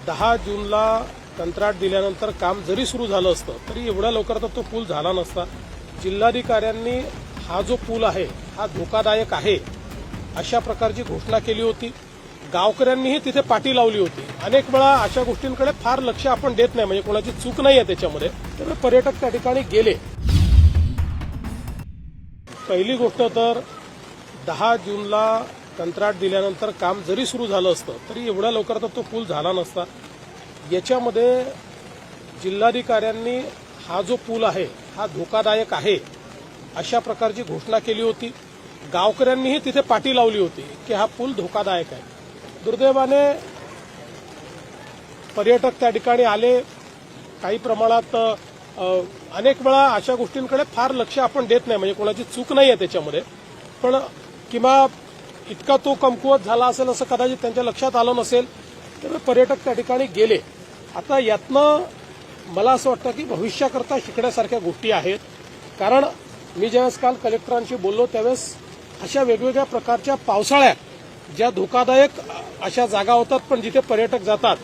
10 जूनला कंत्राट दिल्यानंतर काम जरी सुरू झालं असतं तरी एवढ्या लवकर तर तो पूल झाला नसता। जिल्हाधिकाऱ्यांनी हा जो पूल आहे हा धोकादायक आहे अशा प्रकारची घोषणा केली होती। गावकऱ्यांनीही तिथे पाटी लावली होती। अनेक वेळा अशा गोष्टींकडे फार लक्ष आपण देत नाही, म्हणजे कोणाची चूक नाही आहे त्याच्यामध्ये, तर पर्यटक त्या ठिकाणी गेले। पहिली गोष्ट तर 10 जूनला कंत्राट दिल्यानंतर काम जरी सुरू झालं असतं तरी एवढ्या लवकर तर तो पूल झाला नसता। याच्यामध्ये जिल्हाधिकाऱ्यांनी हा जो पूल आहे हा धोकादायक आहे अशा प्रकारची घोषणा केली होती। गावकऱ्यांनीही तिथे पाटी लावली होती की हा पूल धोकादायक आहे। दुर्दैवाने पर्यटक त्या ठिकाणी आले, काही प्रमाणात अनेक वेळा अशा गोष्टींकडे फार लक्ष आपण देत नाही, म्हणजे कोणाची चूक नाही आहे त्याच्यामध्ये, पण किंवा इतका तो कमकुवत झाला असेल असं कदाचित त्यांच्या लक्षात आलं नसेल, तर पर्यटक त्या ठिकाणी गेले। आता यातनं मला असं वाटतं की भविष्याकरता शिकण्यासारख्या गोष्टी आहेत। कारण मी ज्यावेळेस काल कलेक्टरांशी बोललो त्यावेळेस अशा वेगवेगळ्या प्रकारच्या पावसाळ्यात ज्या धोकादायक अशा जागा होतात पण जिथे पर्यटक जातात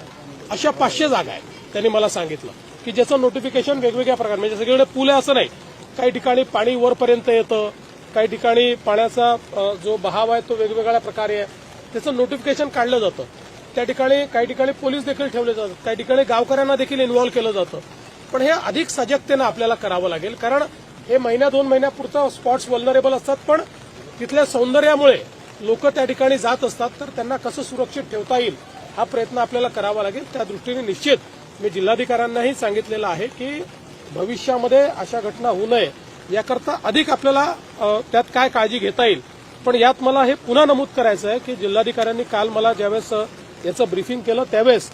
अशा 500 जागा आहेत त्यांनी मला सांगितलं की ज्याचं नोटिफिकेशन वेगवेगळ्या प्रकार, म्हणजे सगळीकडे पूल आहे असं नाही, काही ठिकाणी पाणी वरपर्यंत येतं, काही ठिकाणी पाण्याचा जो बहाव आहे तो वेगवेगळ्या प्रकारे आहे, त्याचं नोटिफिकेशन काढलं जातं। त्या ठिकाणी काही ठिकाणी पोलीस देखील ठेवले जातात, काही ठिकाणी गावकऱ्यांना देखील इन्व्हॉल्व्ह केलं जातं। पण हे अधिक सजगतेनं आपल्याला करावं लागेल, कारण हे महिन्या 2 महिन्यापुरतं स्पॉट्स वल्नरेबल असतात, पण तिथल्या सौंदर्यामुळे लोक त्या ठिकाणी जात असतात, तर त्यांना कसं सुरक्षित ठेवता येईल हा प्रयत्न आपल्याला करावा लागेल। त्या दृष्टीने निश्चित मी जिल्हाधिकाऱ्यांनाही सांगितलेलं आहे की भविष्यामध्ये अशा घटना होऊ नये याकरता अधिक आपल्याला त्यात काय काळजी घेता येईल। पण यात मला हे पुन्हा नमूद करायचं आहे की जिल्हाधिकाऱ्यांनी काल मला ज्यावेळेस याचं ब्रीफिंग केलं त्यावेळेस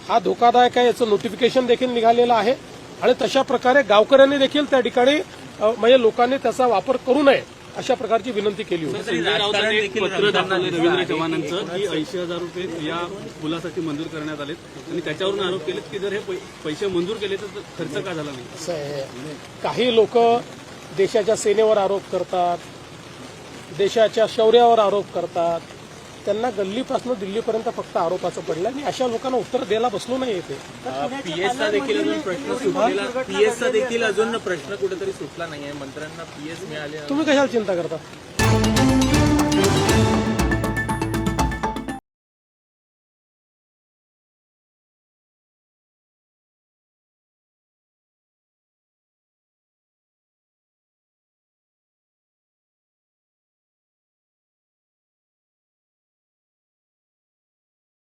हा धोकादायक आहे याचं नोटिफिकेशन देखील निघालेलं आहे आणि तशा प्रकारे गावकऱ्यांनी देखील त्या ठिकाणी म्हणजे लोकांनी त्याचा वापर करू नये अशा प्रकारची विनंती केली होती। पत्र दाखल रवींद्र चव्हाणांचं की 80,000 रुपये या पुलासाठी मंजूर करण्यात आलेत आणि त्याच्यावरून आरोप केलेत की जर हे पैसे मंजूर केले तर खर्च का झाला नाही। काही लोक देशाच्या सेनेवर आरोप करतात, देशाच्या शौर्यावर आरोप करतात, त्यांना गल्लीपासून दिल्लीपर्यंत फक्त आरोपाचं पडलं आणि अशा लोकांना उत्तर द्यायला बसलो नाही येते। पीएसचा देखील अजून प्रश्न सुटलेला, पीएसचा देखील अजून प्रश्न कुठेतरी सुटला नाहीये, मंत्र्यांना पीएस मिळाले। तुम्ही कशाला चिंता करता?